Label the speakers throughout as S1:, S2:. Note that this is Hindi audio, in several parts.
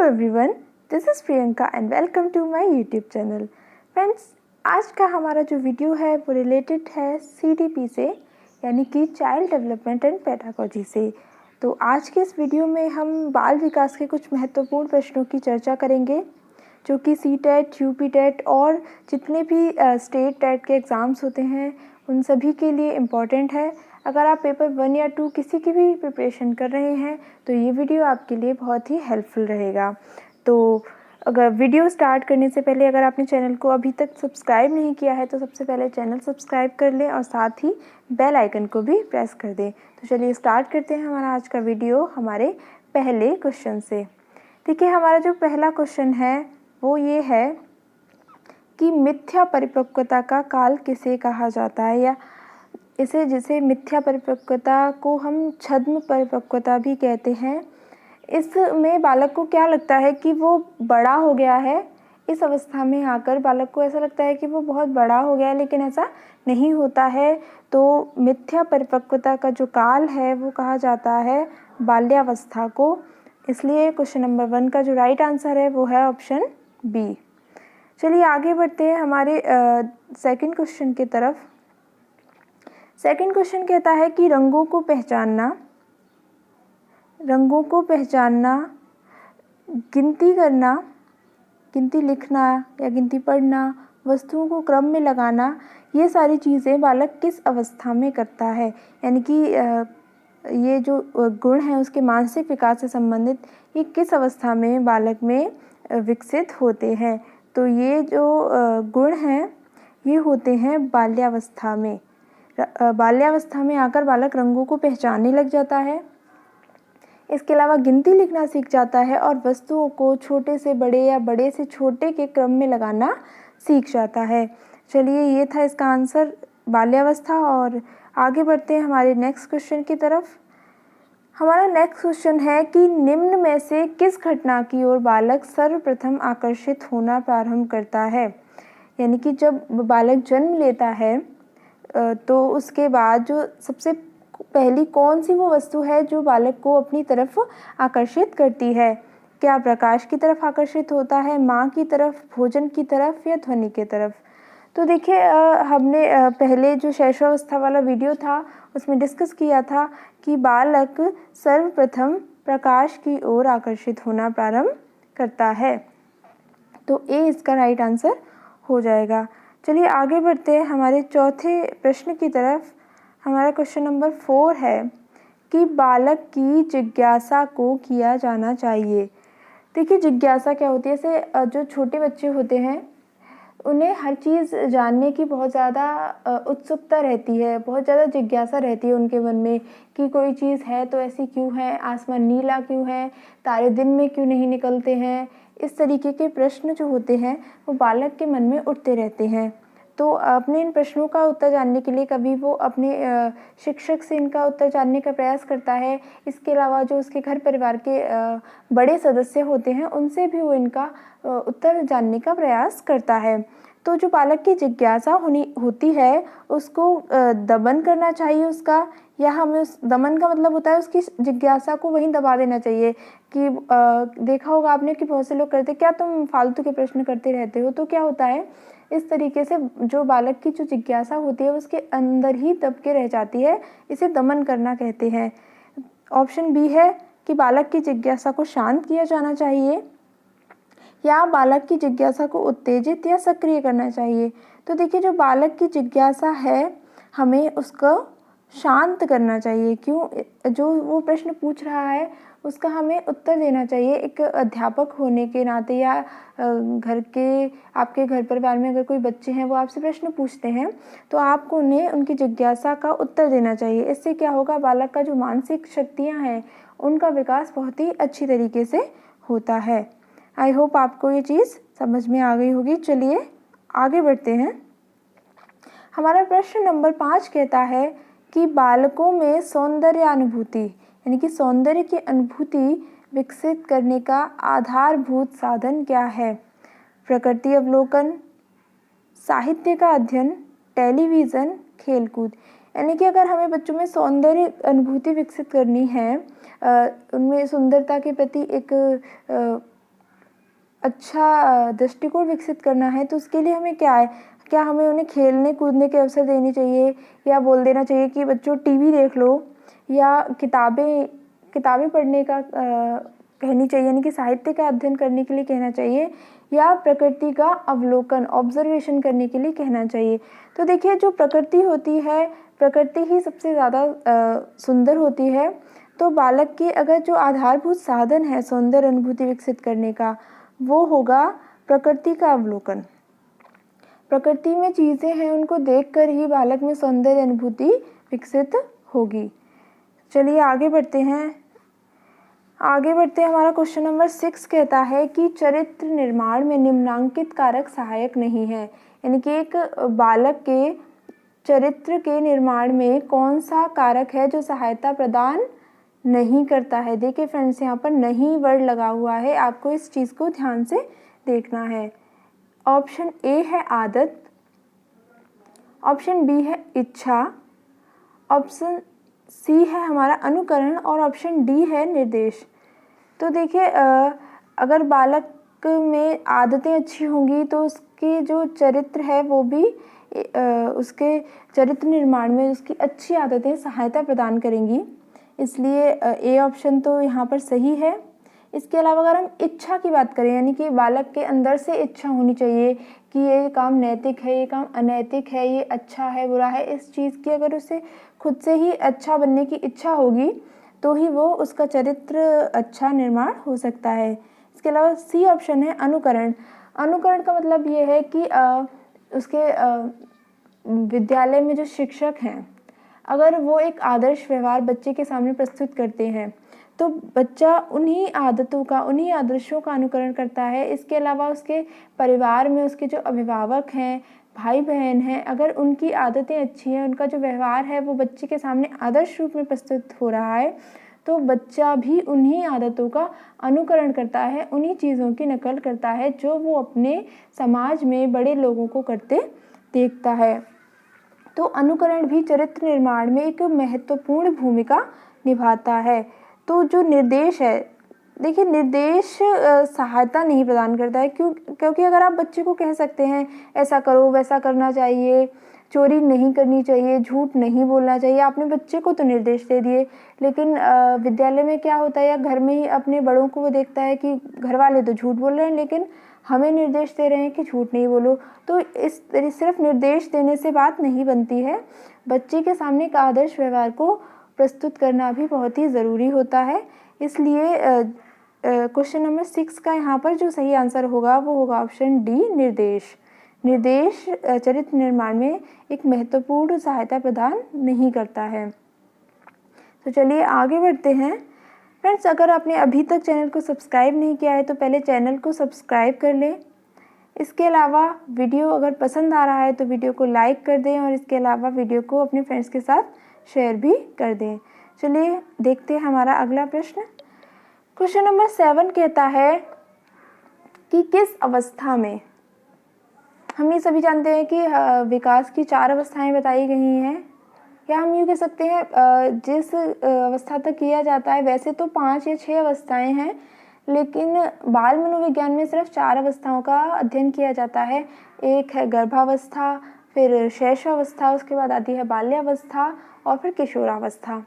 S1: Everyone, this is Priyanka and welcome to my YouTube channel. Friends, आज का हमारा जो वीडियो है वो रिलेटेड है CDP से, यानी कि चाइल्ड डेवलपमेंट एंड पेडागोजी से। तो आज के इस वीडियो में हम बाल विकास के कुछ महत्वपूर्ण प्रश्नों की चर्चा करेंगे, जो कि CTET, UPTET और जितने भी स्टेट टेट के एग्ज़ाम्स होते हैं उन सभी के लिए इम्पॉर्टेंट है। अगर आप पेपर 1 या 2 किसी की भी प्रिपरेशन कर रहे हैं तो ये वीडियो आपके लिए बहुत ही हेल्पफुल रहेगा। तो अगर वीडियो स्टार्ट करने से पहले अगर आपने चैनल को अभी तक सब्सक्राइब नहीं किया है तो सबसे पहले चैनल सब्सक्राइब कर लें और साथ ही बेल आइकन को भी प्रेस कर दें। तो चलिए स्टार्ट करते हैं हमारा आज का वीडियो हमारे पहले क्वेश्चन से। देखिए, हमारा जो पहला क्वेश्चन है वो ये है कि मिथ्या परिपक्वता का काल किसे कहा जाता है, या जिसे मिथ्या परिपक्वता को हम छद्म परिपक्वता भी कहते हैं। इसमें बालक को क्या लगता है कि वो बड़ा हो गया है। इस अवस्था में आकर बालक को ऐसा लगता है कि वो बहुत बड़ा हो गया है, लेकिन ऐसा नहीं होता है। तो मिथ्या परिपक्वता का जो काल है वो कहा जाता है बाल्यावस्था को। इसलिए क्वेश्चन नंबर 1 का जो राइट आंसर है वो है ऑप्शन बी। चलिए आगे बढ़ते हैं हमारे सेकंड क्वेश्चन की तरफ। सेकंड क्वेश्चन कहता है कि रंगों को पहचानना, गिनती करना, गिनती लिखना या गिनती पढ़ना, वस्तुओं को क्रम में लगाना, ये सारी चीज़ें बालक किस अवस्था में करता है, यानी कि ये जो गुण हैं उसके मानसिक विकास से संबंधित ये किस अवस्था में बालक में विकसित होते हैं। तो ये जो गुण हैं ये होते हैं बाल्यावस्था में। बाल्यावस्था में आकर बालक रंगों को पहचानने लग जाता है। इसके अलावा गिनती लिखना सीख जाता है और वस्तुओं को छोटे से बड़े या बड़े से छोटे के क्रम में लगाना सीख जाता है। चलिए, ये था इसका आंसर बाल्यावस्था। और आगे बढ़ते हैं हमारे नेक्स्ट क्वेश्चन की तरफ। हमारा नेक्स्ट क्वेश्चन है कि निम्न में से किस घटना की ओर बालक सर्वप्रथम आकर्षित होना प्रारंभ करता है, यानी कि जब बालक जन्म लेता है तो उसके बाद जो सबसे पहली कौन सी वो वस्तु है जो बालक को अपनी तरफ आकर्षित करती है। क्या प्रकाश की तरफ आकर्षित होता है, माँ की तरफ, भोजन की तरफ या ध्वनि की तरफ। तो देखिए, हमने पहले जो शैशवावस्था वाला वीडियो था उसमें डिस्कस किया था कि बालक सर्वप्रथम प्रकाश की ओर आकर्षित होना प्रारंभ करता है। तो ए इसका राइट आंसर हो जाएगा। चलिए आगे बढ़ते हैं हमारे चौथे प्रश्न की तरफ। हमारा क्वेश्चन नंबर 4 है कि बालक की जिज्ञासा को किया जाना चाहिए। देखिए, जिज्ञासा क्या होती है, जैसे जो छोटे बच्चे होते हैं उन्हें हर चीज़ जानने की बहुत ज़्यादा उत्सुकता रहती है, बहुत ज़्यादा जिज्ञासा रहती है उनके मन में कि कोई चीज़ है तो ऐसी क्यों है, आसमान नीला क्यों है, तारे दिन में क्यों नहीं निकलते हैं। इस तरीके के प्रश्न जो होते हैं वो बालक के मन में उठते रहते हैं। तो अपने इन प्रश्नों का उत्तर जानने के लिए कभी वो अपने शिक्षक से इनका उत्तर जानने का प्रयास करता है। इसके अलावा जो उसके घर परिवार के बड़े सदस्य होते हैं उनसे भी वो इनका उत्तर जानने का प्रयास करता है। तो जो बालक की जिज्ञासा होती है उसको दमन करना चाहिए उसका, या हमें उस दमन का मतलब होता है उसकी जिज्ञासा को वहीं दबा देना चाहिए। कि देखा होगा आपने कि बहुत से लोग करते, क्या तुम फालतू के प्रश्न करते रहते हो। तो क्या होता है, इस तरीके से जो बालक की जो जिज्ञासा होती है उसके अंदर ही दब के रह जाती है। इसे दमन करना कहते हैं। ऑप्शन बी है कि बालक की जिज्ञासा को शांत किया जाना चाहिए, या बालक की जिज्ञासा को उत्तेजित या सक्रिय करना चाहिए। तो देखिए, जो बालक की जिज्ञासा है हमें उसको शांत करना चाहिए। क्यों, जो वो प्रश्न पूछ रहा है उसका हमें उत्तर देना चाहिए। एक अध्यापक होने के नाते, या घर के आपके घर परिवार में अगर कोई बच्चे हैं वो आपसे प्रश्न पूछते हैं तो आपको उन्हें उनकी जिज्ञासा का उत्तर देना चाहिए। इससे क्या होगा, बालक का जो मानसिक शक्तियाँ हैं उनका विकास बहुत ही अच्छी तरीके से होता है। आई होप आपको ये चीज़ समझ में आ गई होगी। चलिए आगे बढ़ते हैं। हमारा प्रश्न नंबर 5 कहता है कि बालकों में सौंदर्यानुभूति, यानी कि सौंदर्य की अनुभूति विकसित करने का आधारभूत साधन क्या है। प्रकृति अवलोकन, साहित्य का अध्ययन, टेलीविज़न, खेलकूद। यानी कि अगर हमें बच्चों में सौंदर्य अनुभूति विकसित करनी है, उनमें सुंदरता के प्रति एक अच्छा दृष्टिकोण विकसित करना है तो उसके लिए हमें क्या है, क्या हमें उन्हें खेलने कूदने के अवसर देने चाहिए, या बोल देना चाहिए कि बच्चों टीवी देख लो, या किताबें किताबें पढ़ने का कहनी चाहिए, यानी कि साहित्य का अध्ययन करने के लिए कहना चाहिए, या प्रकृति का अवलोकन ऑब्जर्वेशन करने के लिए कहना चाहिए। तो देखिए जो प्रकृति होती है, प्रकृति ही सबसे ज़्यादा सुंदर होती है। तो बालक के अगर जो आधारभूत साधन है सौंदर्य अनुभूति विकसित करने का, वो होगा प्रकृति का अवलोकन। प्रकृति में चीज़ें हैं उनको देखकर ही बालक में सौंदर्य अनुभूति विकसित होगी। चलिए आगे बढ़ते हैं। हमारा क्वेश्चन नंबर 6 कहता है कि चरित्र निर्माण में निम्नांकित कारक सहायक नहीं है, यानी कि एक बालक के चरित्र के निर्माण में कौन सा कारक है जो सहायता प्रदान नहीं करता है। देखिए फ्रेंड्स यहाँ पर नहीं वर्ड लगा हुआ है, आपको इस चीज़ को ध्यान से देखना है। ऑप्शन ए है आदत, ऑप्शन बी है इच्छा, ऑप्शन सी है हमारा अनुकरण और ऑप्शन डी है निर्देश। तो देखिए अगर बालक में आदतें अच्छी होंगी तो उसके जो चरित्र है वो भी उसके चरित्र निर्माण में उसकी अच्छी आदतें सहायता प्रदान करेंगी, इसलिए ए ऑप्शन तो यहाँ पर सही है। इसके अलावा अगर हम इच्छा की बात करें, यानी कि बालक के अंदर से इच्छा होनी चाहिए कि ये काम नैतिक है, ये काम अनैतिक है, ये अच्छा है बुरा है, इस चीज़ की अगर उसे खुद से ही अच्छा बनने की इच्छा होगी तो ही वो उसका चरित्र अच्छा निर्माण हो सकता है। इसके अलावा सी ऑप्शन है अनुकरण। अनुकरण का मतलब ये है कि उसके विद्यालय में जो शिक्षक हैं अगर वो एक आदर्श व्यवहार बच्चे के सामने प्रस्तुत करते हैं तो बच्चा उन्हीं आदतों का, उन्हीं आदर्शों का अनुकरण करता है। इसके अलावा उसके परिवार में उसके जो अभिभावक हैं, भाई बहन हैं, अगर उनकी आदतें अच्छी हैं, उनका जो व्यवहार है वो बच्चे के सामने आदर्श रूप में प्रस्तुत हो रहा है, तो बच्चा भी उन्हीं आदतों का अनुकरण करता है, उन्हीं चीज़ों की नकल करता है जो वो अपने समाज में बड़े लोगों को करते देखता है। तो अनुकरण भी चरित्र निर्माण में एक महत्वपूर्ण भूमिका निभाता है। तो जो निर्देश है, देखिए निर्देश सहायता नहीं प्रदान करता है, क्योंकि अगर आप बच्चे को कह सकते हैं ऐसा करो वैसा करना चाहिए, चोरी नहीं करनी चाहिए, झूठ नहीं बोलना चाहिए, आपने बच्चे को तो निर्देश दे दिए, लेकिन विद्यालय में क्या होता है या घर में ही अपने बड़ों को वो देखता है कि घर वाले तो झूठ बोल रहे हैं लेकिन हमें निर्देश दे रहे हैं कि झूठ नहीं बोलो। तो इस सिर्फ निर्देश देने से बात नहीं बनती है, बच्चे के सामने एक आदर्श व्यवहार को प्रस्तुत करना भी बहुत ही ज़रूरी होता है। इसलिए क्वेश्चन नंबर 6 का यहाँ पर जो सही आंसर होगा वो होगा ऑप्शन डी निर्देश। निर्देश चरित्र निर्माण में एक महत्वपूर्ण सहायता प्रदान नहीं करता है। तो चलिए आगे बढ़ते हैं। फ्रेंड्स अगर आपने अभी तक चैनल को सब्सक्राइब नहीं किया है तो पहले चैनल को सब्सक्राइब कर लें। इसके अलावा वीडियो अगर पसंद आ रहा है तो वीडियो को लाइक कर दें और इसके अलावा वीडियो को अपने फ्रेंड्स के साथ शेयर भी कर दें। चलिए देखते हैं हमारा अगला प्रश्न। क्वेश्चन नंबर 7 कहता है कि किस अवस्था में, हम ये सभी जानते हैं कि विकास की 4 अवस्थाएं बताई गई हैं, या हम यूँ कह सकते हैं जिस अवस्था तक किया जाता है, वैसे तो 5 या 6 अवस्थाएं हैं लेकिन बाल मनोविज्ञान में सिर्फ 4 अवस्थाओं का अध्ययन किया जाता है। एक है गर्भावस्था, फिर शैशवावस्था, उसके बाद आती है बाल्यावस्था और फिर किशोरावस्था।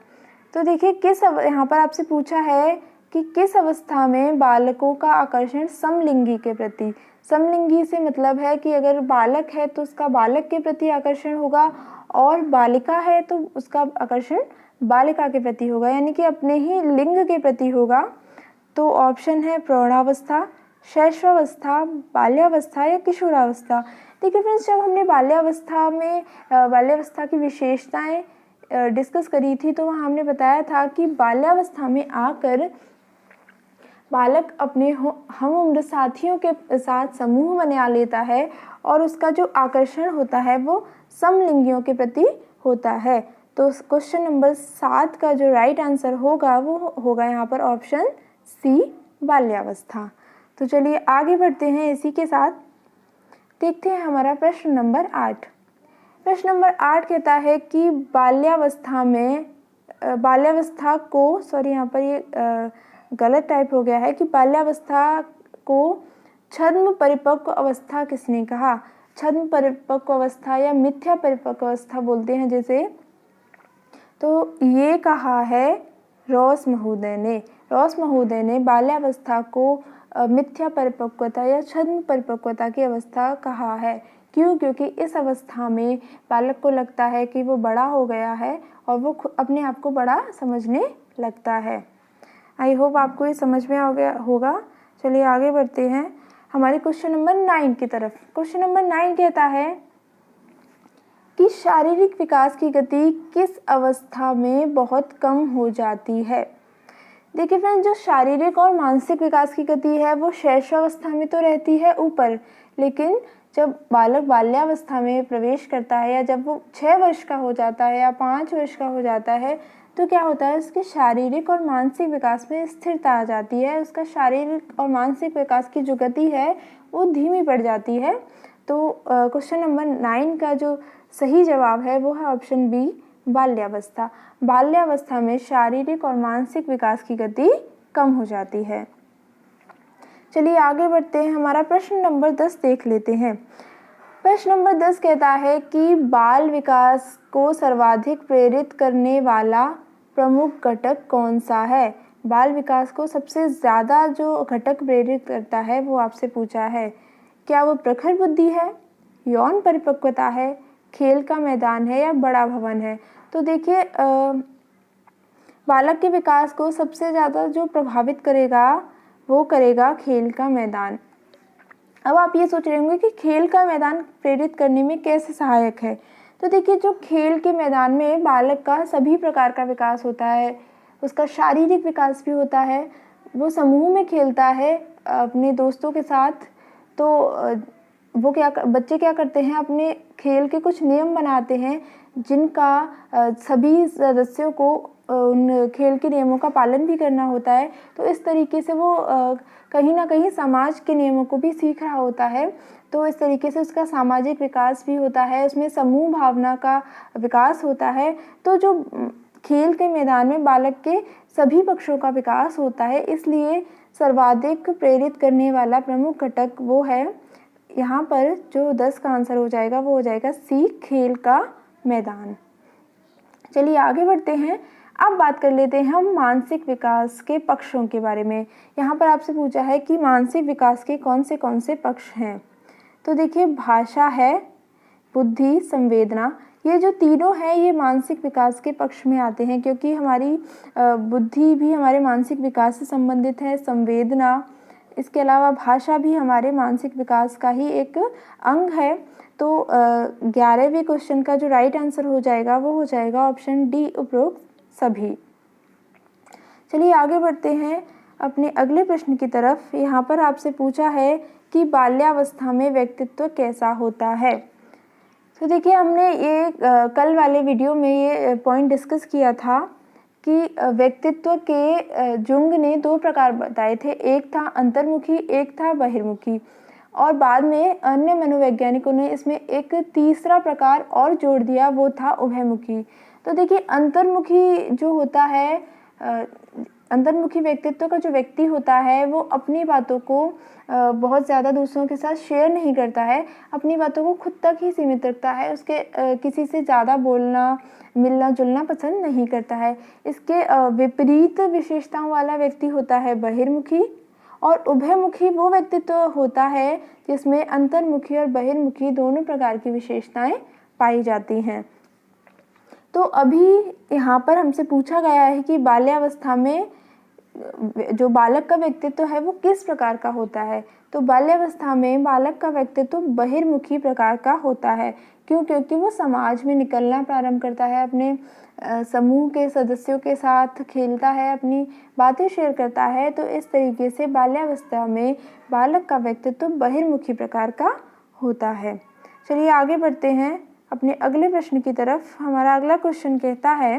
S1: तो देखिए यहाँ पर आपसे पूछा है कि किस अवस्था में बालकों का आकर्षण समलिंगी के प्रति, समलिंगी से मतलब है कि अगर बालक है तो उसका बालक के प्रति आकर्षण होगा और बालिका है तो उसका आकर्षण बालिका के प्रति होगा, यानी कि अपने ही लिंग के प्रति होगा। तो ऑप्शन है प्रौढ़ावस्था, शैशवावस्था, बाल्यावस्था या किशोरावस्था। देखिए फ्रेंड्स जब हमने बाल्यावस्था की विशेषताएं डिस्कस करी थी तो वहाँ हमने बताया था कि बाल्यावस्था में आकर बालक अपने हम उम्र साथियों के साथ समूह बना लेता है और उसका जो आकर्षण होता है वो समलिंगियों के प्रति होता है। तो क्वेश्चन नंबर 7 का जो राइट आंसर होगा वो होगा यहाँ पर ऑप्शन सी बाल्यावस्था। तो चलिए आगे बढ़ते हैं। इसी के साथ देखते हैं हमारा प्रश्न नंबर 8। प्रश्न नंबर 8 कहता है कि बाल्यावस्था को गलत टाइप हो गया है कि बाल्यावस्था को छद्म परिपक्व अवस्था किसने कहा? छद्म परिपक्व अवस्था या मिथ्या परिपक्व अवस्था बोलते हैं जैसे, तो ये कहा है रॉस महोदय ने। रॉस महोदय ने बाल्यावस्था को मिथ्या परिपक्वता या छद्म परिपक्वता की अवस्था कहा है। क्यों? क्योंकि इस अवस्था में बालक को लगता है कि वो बड़ा हो गया है और वो अपने आप को बड़ा समझने लगता है। आई होप आपको ये समझ में आ गया होगा। चलिए आगे बढ़ते हैं हमारे क्वेश्चन नंबर 9 की तरफ। क्वेश्चन नंबर 9 कहता है कि शारीरिक विकास की गति किस अवस्था में बहुत कम हो जाती है? देखिए फ्रेंड्स, जो शारीरिक और मानसिक विकास की गति है वो शैशवावस्था में तो रहती है ऊपर, लेकिन जब बालक बाल्यावस्था में प्रवेश करता है या जब वो 6 वर्ष का हो जाता है या 5 वर्ष का हो जाता है तो क्या होता है, उसके शारीरिक और मानसिक विकास में स्थिरता आ जाती है। उसका शारीरिक और मानसिक विकास की जो गति है वो धीमी पड़ जाती है। तो क्वेश्चन नंबर 9 का जो सही जवाब है वो है ऑप्शन बी, बाल्यावस्था। बाल्यावस्था में शारीरिक और मानसिक विकास की गति कम हो जाती है। चलिए आगे बढ़ते हैं, हमारा प्रश्न नंबर 10 देख लेते हैं। प्रश्न नंबर 10 कहता है कि बाल विकास को सर्वाधिक प्रेरित करने वाला प्रमुख घटक कौन सा है? बाल विकास को सबसे ज़्यादा जो घटक प्रेरित करता है वो आपसे पूछा है। क्या वो प्रखर बुद्धि है, यौन परिपक्वता है, खेल का मैदान है या बड़ा भवन है? तो देखिए बालक के विकास को सबसे ज़्यादा जो प्रभावित करेगा वो करेगा खेल का मैदान। अब आप ये सोच रहे होंगे कि खेल का मैदान प्रेरित करने में कैसे सहायक है? तो देखिए, जो खेल के मैदान में बालक का सभी प्रकार का विकास होता है, उसका शारीरिक विकास भी होता है, वो समूह में खेलता है अपने दोस्तों के साथ। तो वो बच्चे क्या करते हैं, अपने खेल के कुछ नियम बनाते हैं जिनका सभी सदस्यों को उन खेल के नियमों का पालन भी करना होता है। तो इस तरीके से वो कहीं ना कहीं समाज के नियमों को भी सीख रहा होता है। तो इस तरीके से उसका सामाजिक विकास भी होता है, उसमें समूह भावना का विकास होता है। तो जो खेल के मैदान में बालक के सभी पक्षों का विकास होता है, इसलिए सर्वाधिक प्रेरित करने वाला प्रमुख घटक वो है। यहाँ पर जो 10 का आंसर हो जाएगा वो हो जाएगा सी, खेल का मैदान। चलिए आगे बढ़ते हैं। अब बात कर लेते हैं हम मानसिक विकास के पक्षों के बारे में। यहाँ पर आपसे पूछा है कि मानसिक विकास के कौन से पक्ष हैं। तो देखिए, भाषा है, बुद्धि, संवेदना, ये जो तीनों हैं ये मानसिक विकास के पक्ष में आते हैं, क्योंकि हमारी बुद्धि भी हमारे मानसिक विकास से संबंधित है, संवेदना, इसके अलावा भाषा भी हमारे मानसिक विकास का ही एक अंग है। तो 11वें क्वेश्चन का जो राइट आंसर हो जाएगा वो हो जाएगा ऑप्शन डी, उपरोक्त सभी। चलिए आगे बढ़ते हैं अपने अगले प्रश्न की तरफ। यहाँ पर आपसे पूछा है कि बाल्यावस्था में व्यक्तित्व कैसा होता है। तो देखिए, हमने ये कल वाले वीडियो में ये पॉइंट डिस्कस किया था कि व्यक्तित्व के जुंग ने 2 प्रकार बताए थे, एक था अंतर्मुखी, एक था बहिर्मुखी, और बाद में अन्य मनोवैज्ञानिकों ने इसमें एक तीसरा प्रकार और जोड़ दिया, वो था उभयमुखी। तो देखिए, अंतर्मुखी जो होता है, अंतर्मुखी व्यक्तित्व का जो व्यक्ति होता है वो अपनी बातों को बहुत ज़्यादा दूसरों के साथ शेयर नहीं करता है, अपनी बातों को खुद तक ही सीमित रखता है, उसके किसी से ज़्यादा बोलना मिलना जुलना पसंद नहीं करता है। इसके विपरीत विशेषताओं वाला व्यक्ति होता है बहिर्मुखी, और उभयमुखी वो व्यक्तित्व होता है जिसमें अंतर्मुखी और बहिर्मुखी दोनों प्रकार की विशेषताएं पाई जाती हैं। तो अभी यहाँ पर हमसे पूछा गया है कि बाल्यावस्था में जो बालक का व्यक्तित्व है वो किस प्रकार का होता है। तो बाल्यावस्था में बालक का व्यक्तित्व बहिर्मुखी प्रकार का होता है। क्यों? क्योंकि वो समाज में निकलना प्रारंभ करता है, अपने समूह के सदस्यों के साथ खेलता है, अपनी बातें शेयर करता है। तो इस तरीके से बाल्यावस्था में बालक का व्यक्तित्व बहिर्मुखी प्रकार का होता है। चलिए आगे बढ़ते हैं अपने अगले प्रश्न की तरफ। हमारा अगला क्वेश्चन कहता है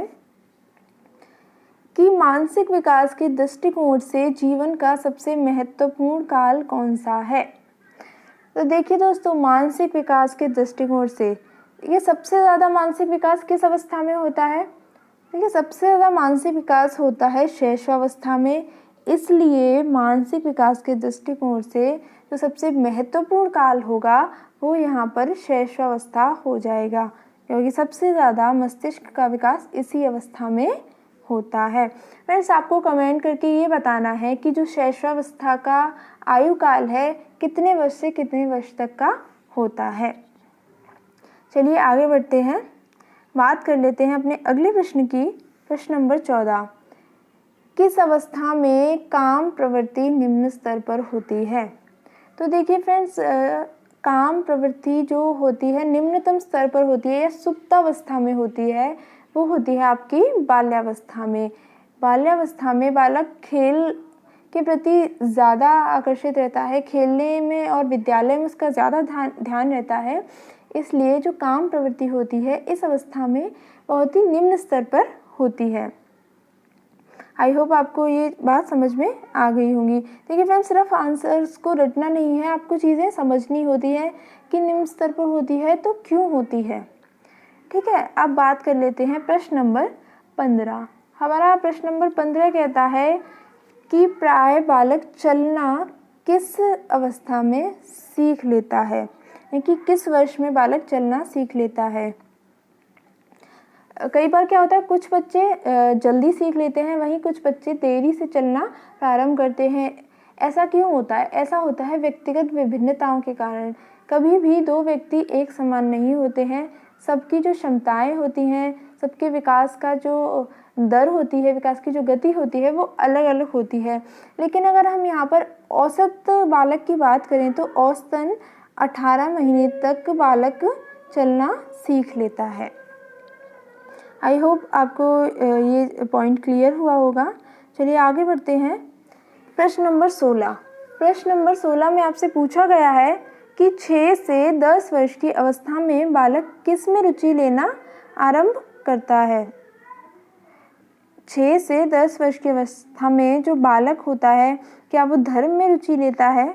S1: कि मानसिक विकास के दृष्टिकोण से जीवन का सबसे महत्वपूर्ण काल कौन सा है। तो देखिए दोस्तों, मानसिक विकास के दृष्टिकोण से ये सबसे ज़्यादा मानसिक विकास किस अवस्था में होता है? देखिए, सबसे ज़्यादा मानसिक विकास होता है शैशवावस्था में, इसलिए मानसिक विकास के दृष्टिकोण से जो सबसे महत्वपूर्ण काल होगा वो यहाँ पर शैशवावस्था हो जाएगा, क्योंकि सबसे ज़्यादा मस्तिष्क का विकास इसी अवस्था में होता है। फ्रेंड्स, आपको कमेंट करके ये बताना है कि जो शैशवावस्था का आयु काल है कितने वर्ष से कितने वर्ष तक का होता है। चलिए आगे बढ़ते हैं, बात कर लेते हैं अपने अगले प्रश्न की। प्रश्न नंबर 14, किस अवस्था में काम प्रवृत्ति निम्न स्तर पर होती है? तो देखिए फ्रेंड्स, काम प्रवृत्ति जो होती है निम्नतम स्तर पर होती है या सुप्तावस्था में होती है, वो होती है आपकी बाल्यावस्था में। बाल्यावस्था में बालक खेल के प्रति ज़्यादा आकर्षित रहता है, खेलने में और विद्यालय में उसका ज़्यादा ध्यान रहता है, इसलिए जो काम प्रवृत्ति होती है इस अवस्था में बहुत ही निम्न स्तर पर होती है। आई होप आपको ये बात समझ में आ गई होंगी। देखिए फ्रेंड्स, सिर्फ आंसर्स को रटना नहीं है, आपको चीज़ें समझनी होती है कि निम्न स्तर पर होती है तो क्यों होती है। ठीक है, अब बात कर लेते हैं प्रश्न नंबर 15। हमारा प्रश्न नंबर 15 कहता है कि प्राय बालक चलना किस अवस्था में सीख लेता है, यानी कि किस वर्ष में बालक चलना सीख लेता है। कई बार क्या होता है, कुछ बच्चे जल्दी सीख लेते हैं, वहीं कुछ बच्चे देरी से चलना प्रारंभ करते हैं। ऐसा क्यों होता है? ऐसा होता है व्यक्तिगत विभिन्नताओं के कारण। कभी भी दो व्यक्ति एक समान नहीं होते हैं, सबकी जो क्षमताएं होती हैं, सबके विकास का जो दर होती है, विकास की जो गति होती है, वो अलग अलग होती है। लेकिन अगर हम यहाँ पर औसत बालक की बात करें तो औसतन 18 महीने तक बालक चलना सीख लेता है। आई होप आपको ये पॉइंट क्लियर हुआ होगा। चलिए आगे बढ़ते हैं। प्रश्न नंबर 16। प्रश्न नंबर 16 में आपसे पूछा गया है कि 6 से 10 वर्ष की अवस्था में बालक किस में रुचि लेना आरंभ करता है। 6 से 10 वर्ष की अवस्था में जो बालक होता है, क्या वो धर्म में रुचि लेता है,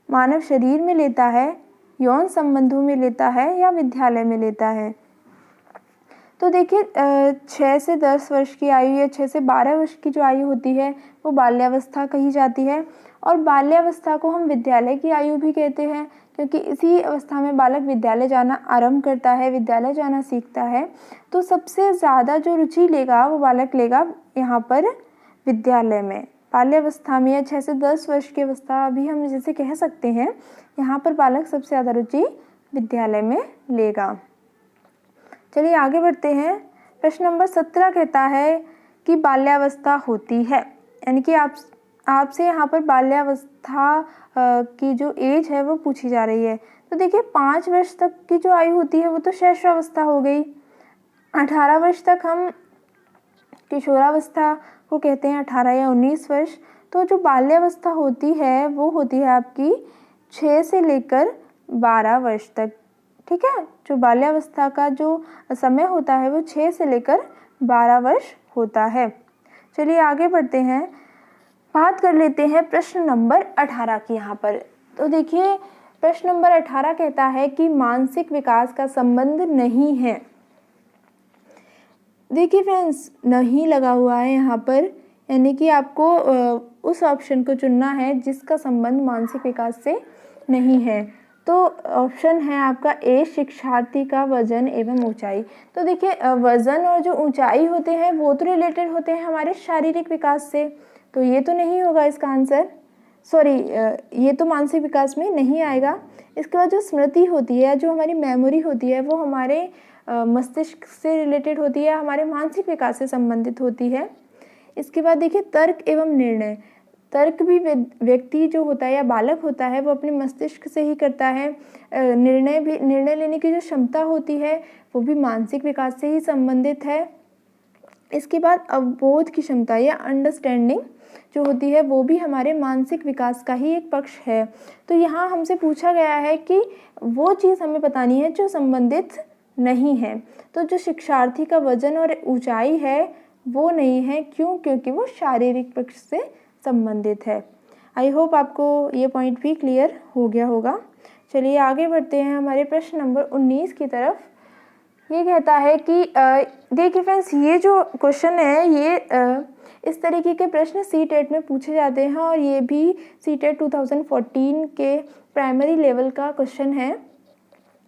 S1: मानव शरीर में लेता है, यौन संबंधों में लेता है या विद्यालय में लेता है। तो देखिए 6 से 10 वर्ष की आयु या 6 से 12 वर्ष की जो आयु होती है वो बाल्यावस्था कही जाती है, और बाल्यावस्था को हम विद्यालय की आयु भी कहते हैं, क्योंकि इसी अवस्था में बालक विद्यालय जाना आरंभ करता है, विद्यालय जाना सीखता है। तो सबसे ज़्यादा जो रुचि लेगा वो बालक लेगा यहाँ पर विद्यालय में। बाल्यावस्था में या 6 से 10 वर्ष की अवस्था भी हम जैसे कह सकते हैं, यहाँ पर बालक सबसे ज़्यादा रुचि विद्यालय में लेगा। चलिए आगे बढ़ते हैं। प्रश्न नंबर 17 कहता है कि बाल्यावस्था होती है, यानी कि आपसे यहाँ पर बाल्यावस्था की जो एज है वो पूछी जा रही है। तो देखिए 5 वर्ष तक की जो आयु होती है वो तो शैशवावस्था हो गई। 18 वर्ष तक हम किशोरावस्था को कहते हैं, 18 या 19 वर्ष। तो जो बाल्यावस्था होती है वो होती है आपकी 6 से लेकर 12 वर्ष तक। ठीक है, जो बाल्यावस्था का जो समय होता है वो 6 से लेकर 12 वर्ष होता है। चलिए आगे बढ़ते हैं, बात कर लेते हैं प्रश्न नंबर 18 की यहाँ पर। तो देखिए प्रश्न नंबर 18 कहता है कि मानसिक विकास का संबंध नहीं है। देखिए फ्रेंड्स, नहीं लगा हुआ है यहाँ पर, यानी कि आपको उस ऑप्शन को चुनना है जिसका संबंध मानसिक विकास से नहीं है। तो ऑप्शन है आपका ए, शिक्षार्थी का वजन एवं ऊंचाई। तो देखिए वजन और जो ऊंचाई होते हैं वो तो रिलेटेड होते हैं हमारे शारीरिक विकास से, तो ये तो नहीं होगा इसका आंसर। सॉरी, ये तो मानसिक विकास में नहीं आएगा। इसके बाद जो स्मृति होती है, जो हमारी मेमोरी होती है, वो हमारे मस्तिष्क से रिलेटेड होती है, हमारे मानसिक विकास से संबंधित होती है। इसके बाद देखिए तर्क एवं निर्णय। तर्क भी व्यक्ति जो होता है या बालक होता है वो अपने मस्तिष्क से ही करता है। निर्णय लेने की जो क्षमता होती है वो भी मानसिक विकास से ही संबंधित है। इसके बाद अवबोध की क्षमता या अंडरस्टैंडिंग जो होती है वो भी हमारे मानसिक विकास का ही एक पक्ष है। तो यहाँ हमसे पूछा गया है कि वो चीज़ हमें बतानी है जो संबंधित नहीं है। तो जो शिक्षार्थी का वजन और ऊंचाई है वो नहीं है, क्यों? क्योंकि वो शारीरिक पक्ष से संबंधित है। आई होप आपको ये पॉइंट भी क्लियर हो गया होगा। चलिए आगे बढ़ते हैं हमारे प्रश्न नंबर 19 की तरफ। ये कहता है कि देखिए फ्रेंड्स, ये जो क्वेश्चन है ये इस तरीके के प्रश्न सीटेट में पूछे जाते हैं और ये भी सीटेट 2014 के प्राइमरी लेवल का क्वेश्चन है।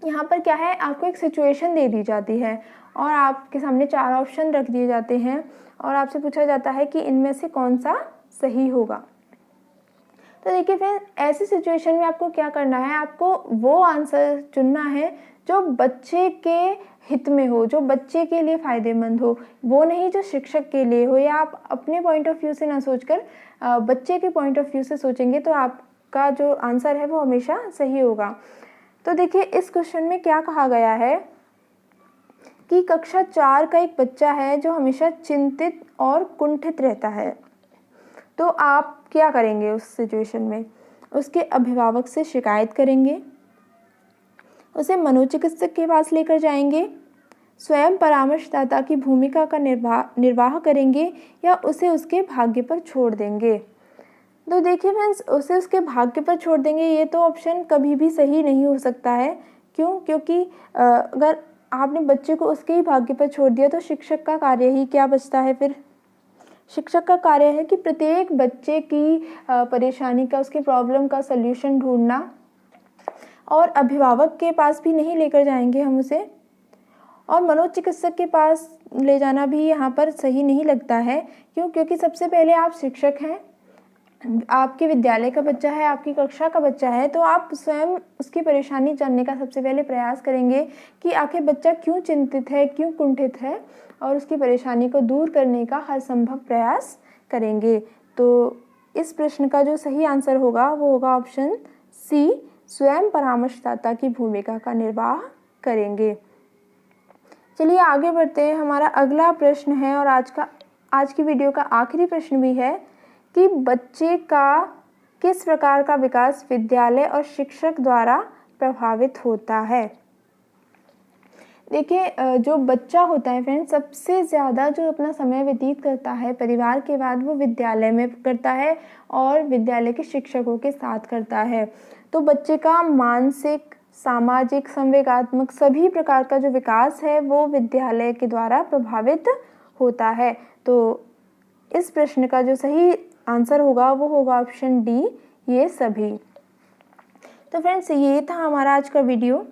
S1: यहाँ पर क्या है, आपको एक सिचुएशन दे दी जाती है और आपके सामने 4 ऑप्शन रख दिए जाते हैं और आपसे पूछा जाता है कि इनमें से कौन सा सही होगा। तो देखिए फिर ऐसी सिचुएशन में आपको क्या करना है, आपको वो आंसर चुनना है जो बच्चे के हित में हो, जो बच्चे के लिए फ़ायदेमंद हो, वो नहीं जो शिक्षक के लिए हो, या आप अपने पॉइंट ऑफ व्यू से ना सोचकर बच्चे के पॉइंट ऑफ व्यू से सोचेंगे तो आपका जो आंसर है वो हमेशा सही होगा। तो देखिए इस क्वेश्चन में क्या कहा गया है कि कक्षा 4 का एक बच्चा है जो हमेशा चिंतित और कुंठित रहता है। तो आप क्या करेंगे उस सिचुएशन में? उसके अभिभावक से शिकायत करेंगे, उसे मनोचिकित्सक के पास लेकर जाएंगे, स्वयं परामर्शदाता की भूमिका का निर्वाह करेंगे, या उसे उसके भाग्य पर छोड़ देंगे। तो देखिए फ्रेंड्स, उसे उसके भाग्य पर छोड़ देंगे, ये तो ऑप्शन कभी भी सही नहीं हो सकता है। क्यों? क्योंकि अगर आपने बच्चे को उसके ही भाग्य पर छोड़ दिया तो शिक्षक का कार्य ही क्या बचता है फिर? शिक्षक का कार्य है कि प्रत्येक बच्चे की परेशानी का, उसकी प्रॉब्लम का सल्यूशन ढूंढना, और अभिभावक के पास भी नहीं लेकर जाएंगे हम उसे, और मनोचिकित्सक के पास ले जाना भी यहाँ पर सही नहीं लगता है। क्यों? क्योंकि सबसे पहले आप शिक्षक हैं, आपके विद्यालय का बच्चा है, आपकी कक्षा का बच्चा है, तो आप स्वयं उसकी परेशानी जानने का सबसे पहले प्रयास करेंगे कि आखिर बच्चा क्यों चिंतित है, क्यों कुंठित है, और उसकी परेशानी को दूर करने का हर संभव प्रयास करेंगे। तो इस प्रश्न का जो सही आंसर होगा वो होगा ऑप्शन सी, स्वयं परामर्शदाता की भूमिका का निर्वाह करेंगे। चलिए आगे बढ़ते हैं। हमारा अगला प्रश्न है और आज की वीडियो का आखिरी प्रश्न भी है कि बच्चे का किस प्रकार का विकास विद्यालय और शिक्षक द्वारा प्रभावित होता है। देखिए जो बच्चा होता है फ्रेंड्स, सबसे ज़्यादा जो अपना समय व्यतीत करता है परिवार के बाद वो विद्यालय में करता है और विद्यालय के शिक्षकों के साथ करता है। तो बच्चे का मानसिक, सामाजिक, संवेगात्मक सभी प्रकार का जो विकास है वो विद्यालय के द्वारा प्रभावित होता है। तो इस प्रश्न का जो सही आंसर होगा वो होगा ऑप्शन डी, ये सभी। तो फ्रेंड्स ये था हमारा आज का वीडियो।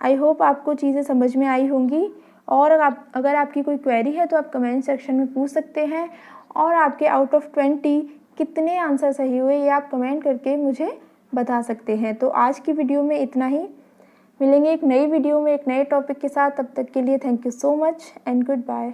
S1: आई होप आपको चीज़ें समझ में आई होंगी, और अगर आपकी कोई क्वेरी है तो आप कमेंट सेक्शन में पूछ सकते हैं, और आपके आउट ऑफ 20 कितने आंसर सही हुए ये आप कमेंट करके मुझे बता सकते हैं। तो आज की वीडियो में इतना ही। मिलेंगे एक नई वीडियो में एक नए टॉपिक के साथ। तब तक के लिए thank you so much and good bye.